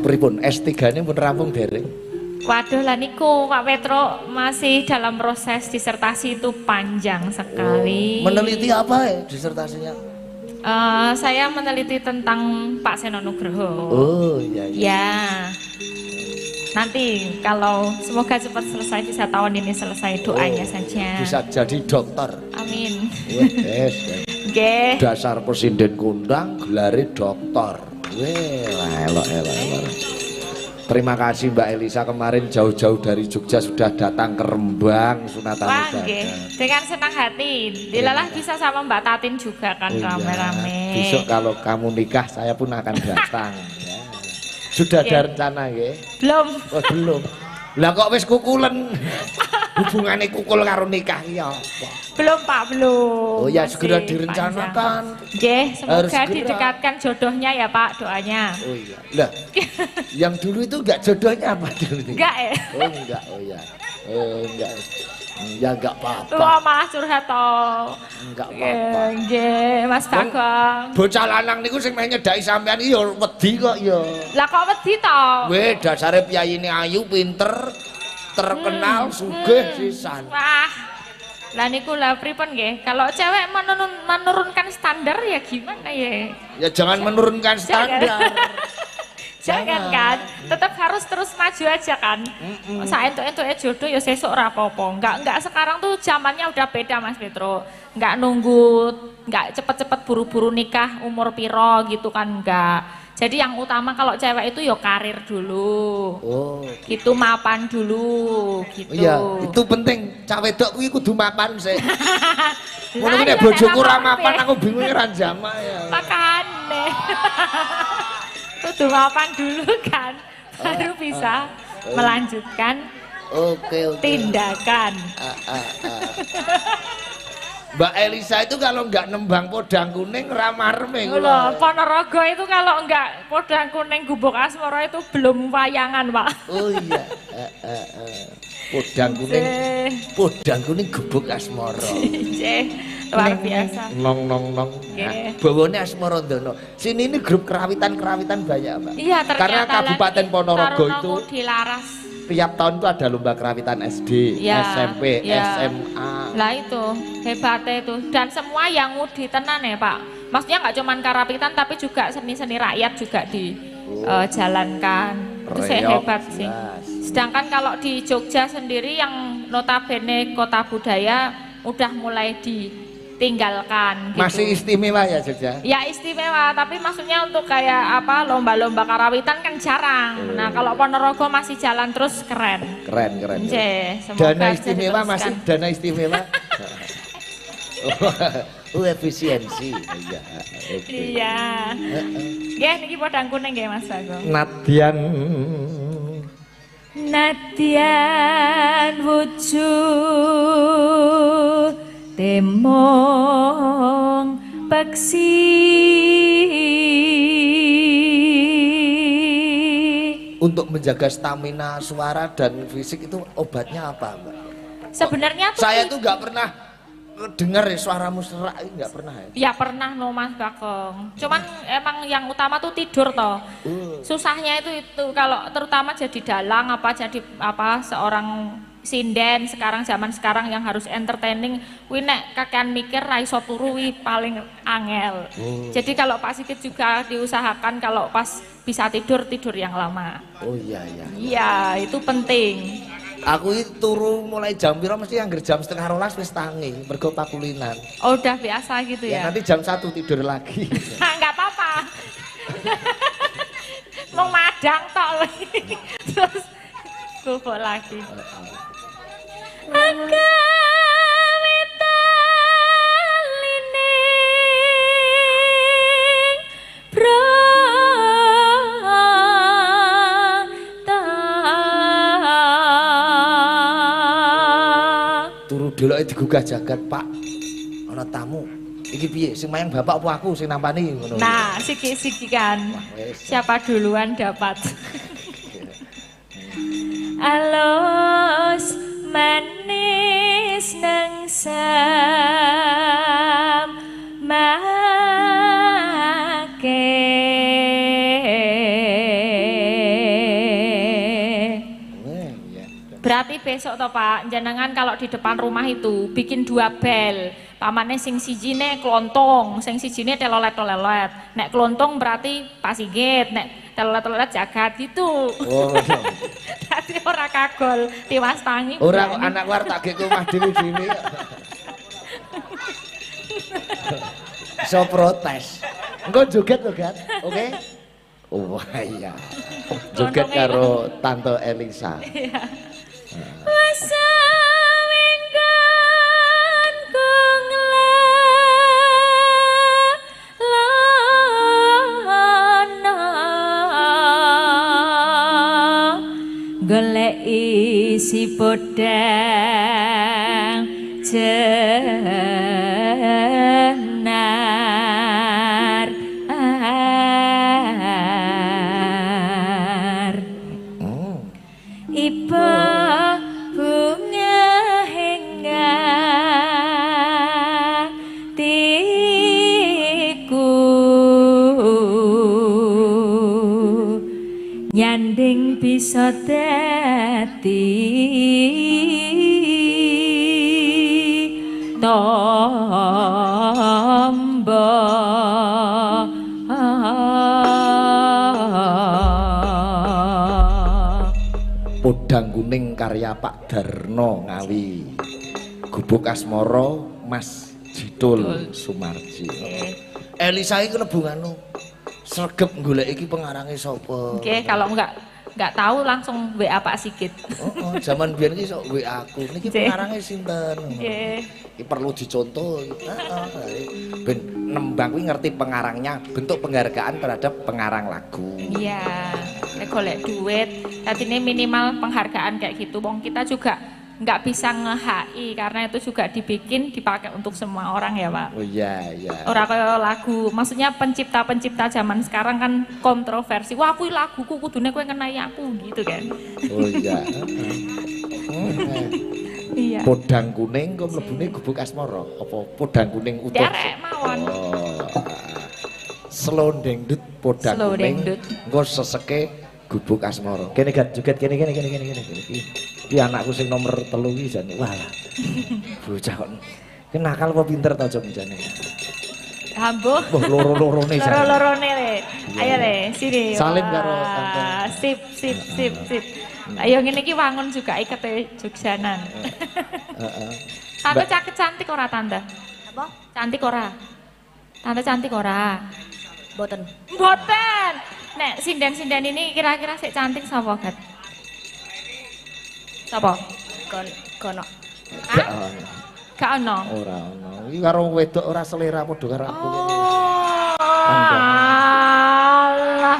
Pripun S3-ne pun rampung dereng? Waduh lah niku Pak Petro masih dalam proses disertasi itu panjang sekali. Meneliti apa ya disertasinya? Saya meneliti tentang Pak Seno Nugroho. Oh iya. Ya. Nanti kalau semoga cepat selesai bisa tahun ini selesai doanya saja. Bisa jadi dokter. Amin. Yes. Nggih. Dasar presiden kondang gelare dokter. Elok. Terima kasih Mbak Elisa kemarin jauh-jauh dari Jogja sudah datang ke Rembang sunatan. Wah, nggih. Dengan senang hati. Dilalah bisa sama Mbak Tatin juga kan rame-rame. Besok kalau kamu nikah saya pun akan datang. Ya. Sudah ada rencana nggih? Belum. Oh, belum. Lah kok wis kukulen? Hubungannya kukul karo nikah ya apa? Belum Pak, belum. Oh ya masih segera direncanakan. Nggih, semoga didekatkan jodohnya ya Pak, doanya. Oh iya. Lah, yang dulu itu enggak jodohnya apa dulu? Enggak ya? Oh enggak, oh ya. Oh enggak. Ya enggak apa-apa. Wah, malah curhat toh. Enggak apa-apa. Nggih, Mas Bagong. Bocah lanang niku sing meh nyedaki sampean iki ya wedi kok ya. Lah kok wedi toh? Weh, dasare piyayine ayu, pinter, terkenal, sugih sisan. Wah. Lah niku lah pripun nggih? Kalau cewek menurunkan standar ya gimana ya? Ya jangan menurunkan standar. Jangan kan, tetap harus terus maju aja kan. Saya entuk-entuke jodoh ya sesuk ora apa-apa. Enggak sekarang tuh zamannya udah beda Mas Petro. Enggak nunggu, enggak cepet-cepet buru-buru nikah umur piro gitu kan enggak. Jadi yang utama kalau cewek itu ya karir dulu. Oh. Gitu mapan dulu gitu. Iya, itu penting. Cah wedok kuwi kudu mapan sih. Ngono kuwi nek bojoku ora mapan aku bingung ra jamak ya. Makane. Kudu mapan dulu kan, baru bisa melanjutkan tindakan. Mbak Elisa itu kalau nggak nembang podang kuning ramarme loh, Ponorogo itu kalau nggak podang kuning gubuk asmoro itu belum wayangan Pak. Oh iya, podang kuning gubuk asmoro. Luar biasa. Nong. Bawane asmoro dono. Sini ini grup kerawitan banyak Pak. Iya ternyata. Karena Kabupaten Ponorogo itu dilaras. Tiap tahun itu ada lomba kerawitan SD, ya, SMP, ya. SMA. Lah itu hebatnya itu dan semua yang ngudi tenan ya Pak. Maksudnya nggak cuma kerawitan tapi juga seni-seni rakyat juga dijalankan. Itu saya hebat sih. Sedangkan kalau di Jogja sendiri yang notabene kota budaya udah mulai ditinggalkan. Gitu. Masih istimewa ya Jogja? Ya istimewa, tapi maksudnya untuk kayak apa lomba-lomba karawitan kan jarang. Nah kalau Ponorogo masih jalan terus keren. Keren. Dana istimewa masih dana istimewa. Efisiensi. Iya. Nggih niki podang kuning nggih Mas Bagong. Nadyan wujud temong peksi untuk menjaga stamina suara dan fisik itu obatnya apa Mbak? Sebenarnya tuh saya tuh nggak pernah dengar ya suaramu serak, nggak pernah ya? Ya pernah no Mas Bagong. Cuman emang yang utama tuh tidur toh. Susahnya itu kalau terutama jadi dalang seorang sinden zaman sekarang yang harus entertaining, kuwi nek kakean mikir ra iso turu paling angel. Jadi kalau Pak Sigit juga diusahakan kalau pas bisa tidur yang lama. Oh iya. Iya, itu penting. Aku itu turu mulai jam piro mesti angger jam 11:30 wis tangi, mergo pakulinan. Oh, udah biasa gitu ya. Nanti jam 1 tidur lagi. Enggak apa-apa. Mau madang tok terus bubuk lagi. Turu deloke digugah jagat, Pak. Ana tamu. Iki piye? Sing mayang bapak apa aku sing nampani ngono. Nah, siki kan. Siapa duluan dapat. Alus manis nang samake Berarti besok toh Pak, jenengan kalau di depan rumah itu bikin 2 bel. Pamane sing sijine klontong, sing sijine telolet-telolet. Nek klontong berarti pasigit, nek telolet-telolet jagat gitu. Oh. Dadi ora kagol diwastangi. Ora kok anak war tak gek omah dhewe-dhewe. So protes. Engko joget lho, Gat. Oke? Oh iya. Joget karo Tante Elisa. Masa minggan kenglelana golek isi podang jenar iba bunga hingga tiku nyanding bisa dadi tombo Podang Kuning karya Pak Darno Ngawi. Gubuk Asmara Mas Jidul Sumarji. Elisa iki klebu anu sregep golek iki pengarange sapa? Oke, kalau enggak tahu langsung WA Pak Sigit. Oh, zaman biyen iki sok WA aku. Niki pengarange sinten? Nggih. Iki perlu dicontoh. Ben nembang kuwi ngerti pengarangnya, bentuk penghargaan terhadap pengarang lagu. Iya, nek golek duit, artinya minimal penghargaan kayak gitu. Wong kita juga nggak bisa nge-HI karena itu juga dipakai untuk semua orang ya Pak. Oh iya, iya. Orang kayak lagu, maksudnya pencipta-pencipta zaman sekarang kan kontroversi. Wah, aku laguku kudune kowe ngenai aku gitu kan. Oh iya. Iya. Podang Kuning kok mlebune Gubuk Asmara apa Podang Kuning utuh? Derek mawon. Oh. Slondeng Dut Podang Slondeng Kuning. Dut. Engko seseke Gubuk Asmara. Kene Gat joget kene. Iki anakku sing nomor 3 iki jane. Walah. Bocah kok nakal apa pinter to jom jane. Hambo. Wah loro-lorone jane. Loro-lorone le. Ayo le, sini. Salim karo Wah, sip. Ayo ngene iki wangun juga ikete Jogjanan. Heeh. Tante cantik ora Tante? Apa? Cantik ora? Tante cantik ora? Boten. Boten. Nek sinden-sinden ini kira-kira sik cantik sapa, Gat? Sapa? Kono. Gak Hah? ono. Gak ono. Ora ono. Iki karo wedok ora selera padha karo aku. Oh. Alah.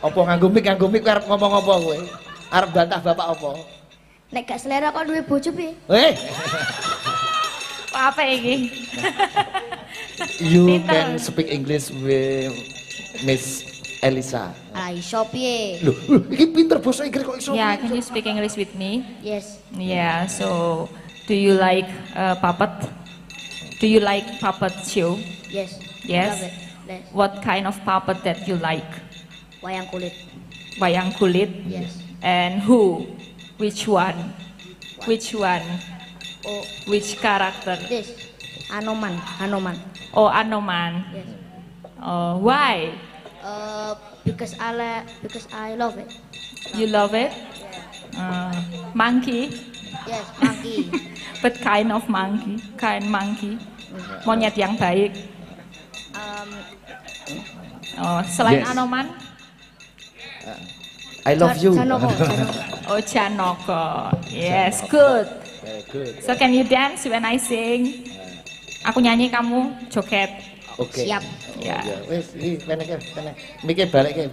Apa nganggo mik arep ngomong apa kowe? Arep bantah bapak apa? Nek gak selera kok duwe bojo piye? Apa iki? You Pinter. can speak English with Miss Elisa. Ah, iso piye? Loh, iki pinter bahasa Inggris kok iso? Yeah, can you speak English with me? Yes. Yeah, so do you like puppet? Do you like puppet show? Yes. Yes. Love it. Yes. What kind of puppet that you like? Wayang kulit. Wayang kulit? Yes. And who? Which one? Which one? Oh, Which character? this. Hanoman. Oh, Anoman. Yes. Why? Because I love it. You love it? Monkey? Yes, monkey. But kind of monkey? Kind monkey? Monyet yang baik? Selain Yes. Anoman? I love you. Janoko. Oh, Janoko. Yes, good. Very good. So can you dance when I sing? Aku nyanyi, kamu joget. Oke. Siap. Ya. Wis iki kene. Mike balik ke.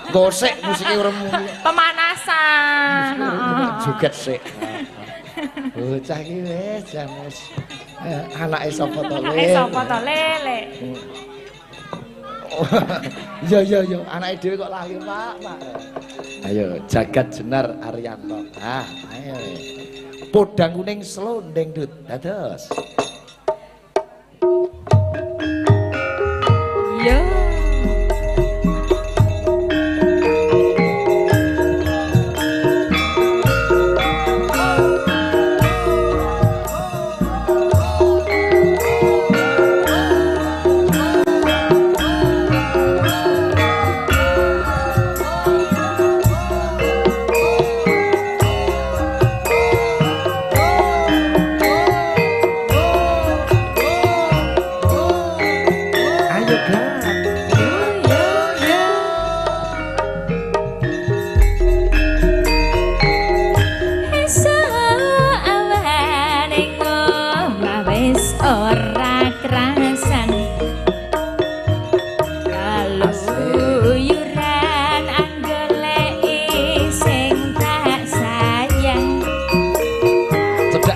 Gosek musike uremu. Pemanasan. Joget sik. Bocah iki wis jam wis. Anake sapa to le? Sapa to lele? Iya, anake dhewe kok lali, Pak. Ayo, Jagat Jenar Arianto. Ayo. Podang Kuning Slondeng Dut. Dados. Yo.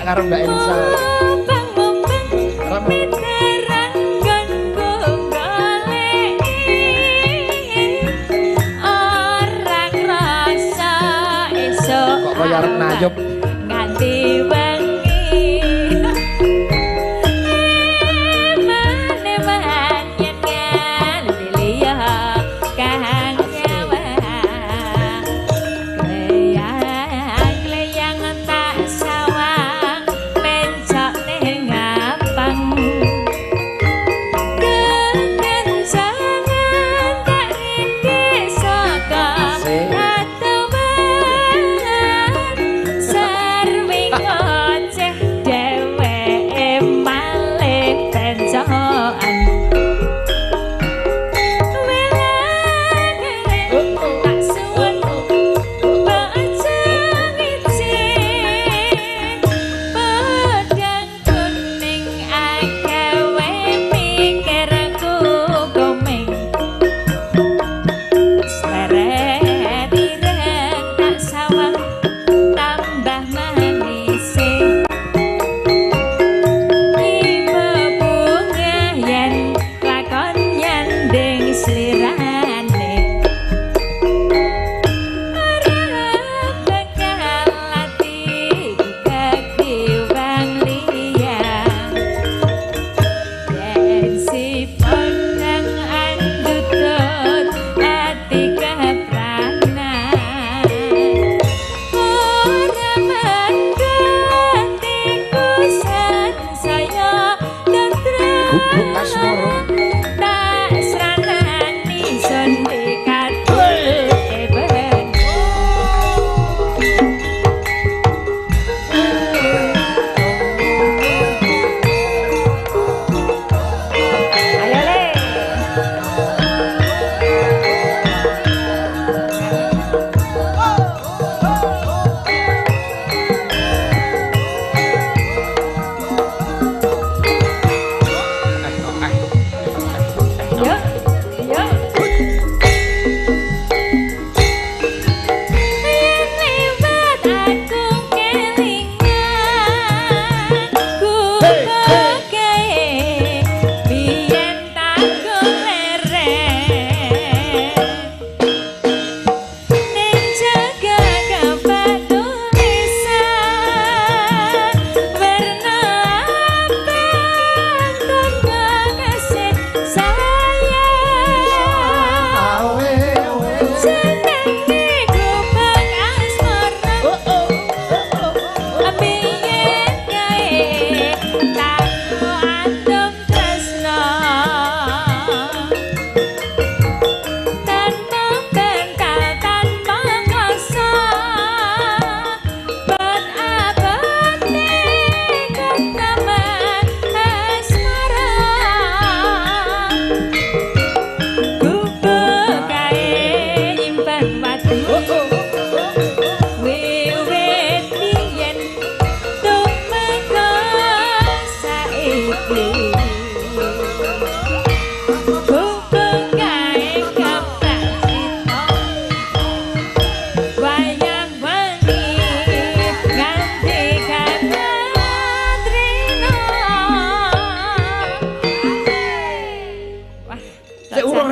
karo Mbak Elisa. Kok kaya arep nayup nganti wengi maneman yen liya kang nyawa kleyang tak sawang mencok ning ngapang kencangan tak iki saka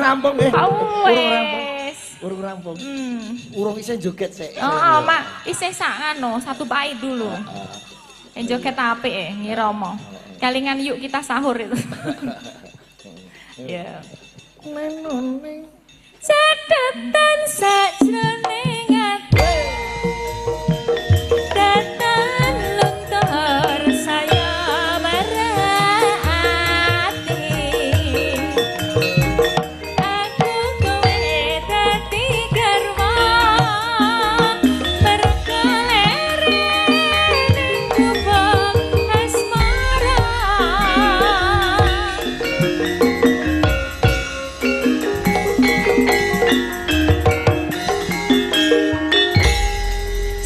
rampung nggih. Wes. Urung rampung. Urung isih joget sik. Oh, Mak, isih sak anu, satu bait dulu. Joget apik Ngiromo. Kalingan yuk kita sahur itu. Ya. Menone Catetan sajroning ati. Datan luntur saya merati. Aku kowe dadi garwa berkelere ning kubang asmara.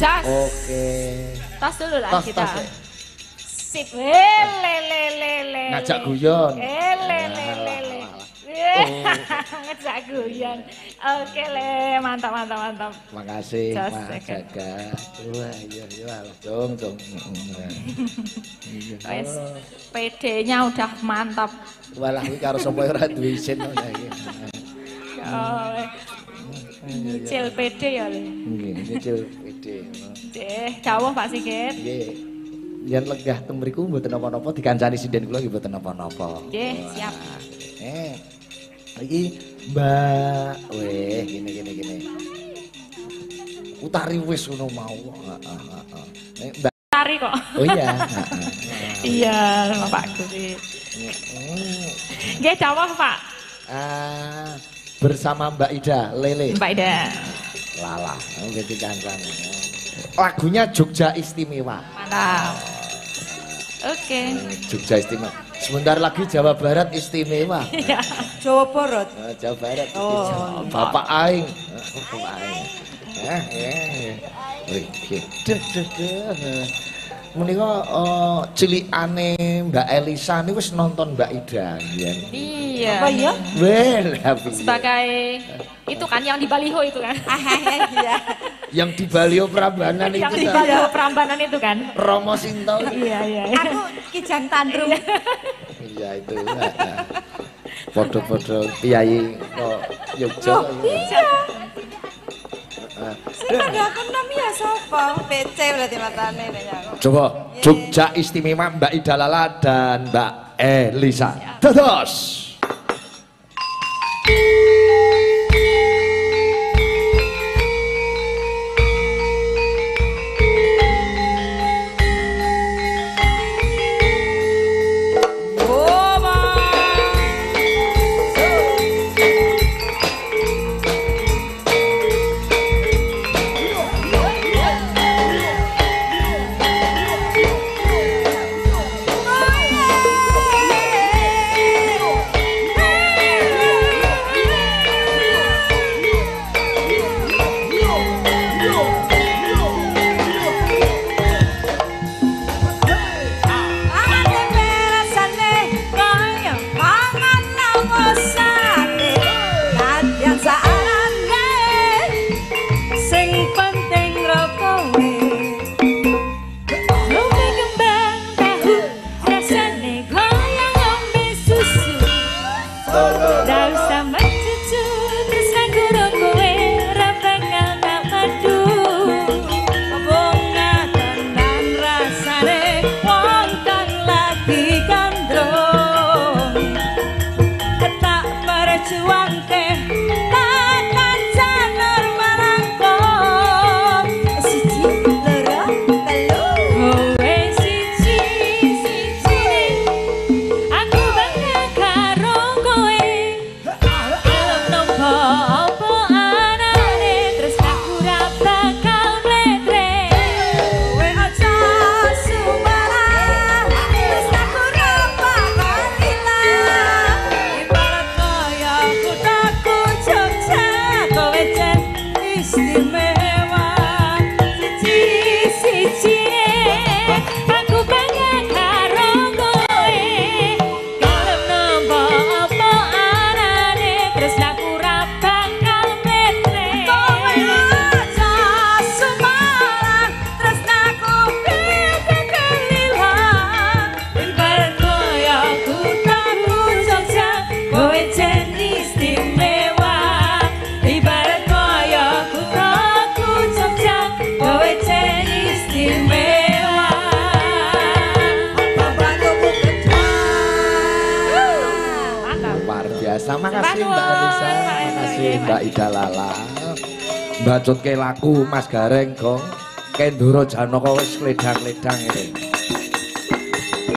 Jas. Oke. Tas dulu lah Tas, kita. tas, ya. Sip. Le. Ngajak guyon. Le. ngejak guyon. Oke le, mantap. Makasih Jos, Mas oke. Jaga. Wah iya dong. Wes, PD-nya udah mantap. Walah kuwi karo sapa ora duwe isin ngono iki. Oh, nyicil PD ya le. Nggih, nyicil PD. Dawuh Pak Sigit. Nggih. Yen lenggah teng mriku mboten napa-napa dikancani sinden kula nggih mboten napa-napa. Nggih, siap. Iki Mbak, weh gini. Utari wis ngono mau. Heeh. Mbak. Tari kok. Oh iya. Iya, sama Pak Gusti. Nggih, dawuh Pak. Bersama Mbak Ida Lele. Mbak Ida. Lala, nggih dikancani. Lagunya Jogja Istimewa. Mantap. Oke. Jogja Istimewa. Sebentar lagi Jawa Barat istimewa. Iya. Jawa Barat. Jawa Barat. Oh. Bapak Aing. Bapak Aing. Wih, menika cilikane Mbak Elisa niku wis nonton Mbak Ida mbiyen. Iya. Apa ya? Well, Sebagai itu kan yang di baliho itu kan. Iya. yang di Balio Prambanan itu Yang di kan. baliho Prambanan itu kan. Romo Sinto. Iya. Aku Kijang Tandrum. Iya itu. Foto-foto kiai kok Yogyo. Iya. Sing ada enam ya sapa? PC berarti matane nek. Coba Jogja Istimewa Mbak Ida Lala dan Mbak Elisa. Dados. Terima kasih Mbak Elisa, terima kasih Mbak Ida Lala. Mbak Cutke laku Mas Gareng kong Kendoro Janoko wis kledang-kledang ini.